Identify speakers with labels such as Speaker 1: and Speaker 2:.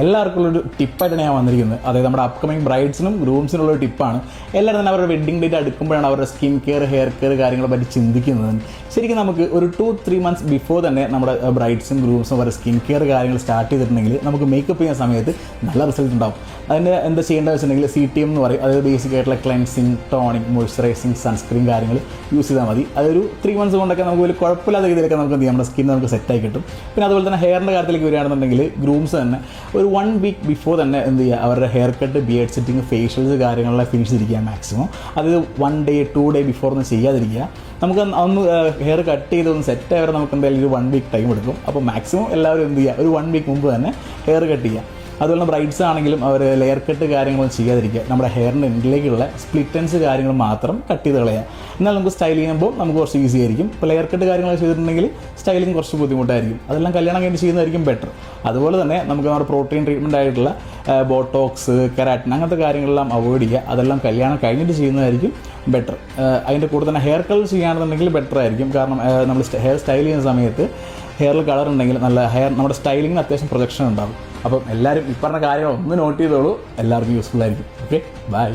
Speaker 1: എല്ലാവർക്കും ഉള്ളൊരു ടിപ്പായിട്ടാണ് ഞാൻ വന്നിരിക്കുന്നത്. അതായത് നമ്മുടെ അപ്കമിങ് ബ്രൈഡ്സിനും ഗ്രൂംസിനുള്ള ഒരു ടിപ്പാണ്. എല്ലാവരും തന്നെ അവരുടെ വെഡ്ഡിംഗ് ഡേറ്റ് അടുക്കുമ്പോഴാണ് അവരുടെ സ്കിൻ കെയർ, ഹെയർ കെയർ കാര്യങ്ങളെ പറ്റി ചിന്തിക്കുന്നത്. ശരിക്കും നമുക്ക് ഒരു 2-3 months ബിഫോർ തന്നെ നമ്മുടെ ബ്രൈഡ്സും ഗ്രൂംസും അവരുടെ സ്കിൻ കെയർ കാര്യങ്ങൾ സ്റ്റാർട്ട് ചെയ്തിട്ടുണ്ടെങ്കിൽ നമുക്ക് മേക്കപ്പ് ചെയ്യുന്ന സമയത്ത് നല്ല റിസൾട്ട് ഉണ്ടാവും. അതിന് എന്താ ചെയ്യേണ്ടത് വെച്ചിട്ടുണ്ടെങ്കിൽ CTM എന്ന് പറയും. അതായത് ബേസിക് ആയിട്ടുള്ള ക്ലെൻസിങ്, ടോണിക്, മോയ്സ്ചറൈസിങ്, സൺസ്ക്രീൻ കാര്യങ്ങൾ യൂസ് ചെയ്താൽ മതി. അതൊരു 3 months കൊണ്ടൊക്കെ നമുക്ക് വലിയ കുഴപ്പമില്ലാത്ത രീതിയിലൊക്കെ നമുക്ക് എന്ത് ചെയ്യാം, നമ്മുടെ സ്കിൻ നമുക്ക് സെറ്റായി കിട്ടും. പിന്നെ അതുപോലെ തന്നെ ഹെയറിൻ്റെ കാര്യത്തിലേക്ക് വരികയാണെന്നുണ്ടെങ്കിൽ ഗ്രൂംസ് തന്നെ ഒരു 1 week ബിഫോർ തന്നെ എന്ത് ചെയ്യുക, അവരുടെ hair cut, beard setting, facials കാര്യങ്ങളെല്ലാം ഫിനിഷ് ചെയ്തിരിക്കുക മാക്സിമം. അത് 1 day 2 day ബിഫോർ ഒന്നും ചെയ്യാതിരിക്കുക. നമുക്ക് ഒന്ന് ഹെയർ കട്ട് ചെയ്തൊന്ന് സെറ്റ് ആയി വരെ നമുക്ക് എന്തായാലും ഒരു 1 week ടൈം എടുക്കും. അപ്പോൾ മാക്സിമം എല്ലാവരും എന്ത് ചെയ്യുക, ഒരു 1 week മുമ്പ് തന്നെ ഹെയർ കട്ട് ചെയ്യുക. അതുപോലെ ബ്രൈഡ്സ് ആണെങ്കിലും അവർ ലെയർ കട്ട് കാര്യങ്ങളൊന്നും ചെയ്യാതിരിക്കുക. നമ്മുടെ ഹെയറിൻ്റെ എൻഡിലേക്കുള്ള സ്പ്ലിറ്റൻസ് കാര്യങ്ങൾ മാത്രം കട്ട് ചെയ്ത് കളയുക. എന്നാൽ നമുക്ക് സ്റ്റൈൽ ചെയ്യുമ്പോൾ നമുക്ക് കുറച്ച് ഈസി ആയിരിക്കും. ഇപ്പോൾ ലെയർ കട്ട് കാര്യങ്ങളൊക്കെ ചെയ്തിട്ടുണ്ടെങ്കിൽ സ്റ്റൈലിങ് കുറച്ച് ബുദ്ധിമുട്ടായിരിക്കും. അതെല്ലാം കല്യാണം കഴിഞ്ഞ് ചെയ്യുന്നതായിരിക്കും ബെറ്റർ. അതുപോലെ തന്നെ നമുക്ക് നമ്മുടെ പ്രോട്ടീൻ ട്രീറ്റ്മെൻറ്റ് ആയിട്ടുള്ള ബോട്ടോക്സ്, കെരാറ്റിൻ അങ്ങനത്തെ കാര്യങ്ങളെല്ലാം അവോയ്ഡ് ചെയ്യുക. അതെല്ലാം കല്യാണം കഴിഞ്ഞിട്ട് ചെയ്യുന്നതായിരിക്കും ബെറ്റർ. അതിൻ്റെ കൂടെ തന്നെ ഹെയർ കളർ ചെയ്യുകയാണെന്നുണ്ടെങ്കിൽ ബെറ്റർ ആയിരിക്കും. കാരണം നമ്മൾ ഹെയർ സ്റ്റൈൽ ചെയ്യുന്ന സമയത്ത് ഹെയറിൽ കളർ ഉണ്ടെങ്കിൽ നല്ല ഹെയർ നമ്മുടെ സ്റ്റൈലിങ്ങിന് അത്യാവശ്യം പ്രൊജക്ഷൻ ഉണ്ടാകും. അപ്പം എല്ലാവരും ഈ പറഞ്ഞ കാര്യങ്ങൾ ഒന്ന് നോട്ട് ചെയ്തോളൂ. എല്ലാവർക്കും യൂസ്ഫുൾ ആയിരിക്കും. Okay, by.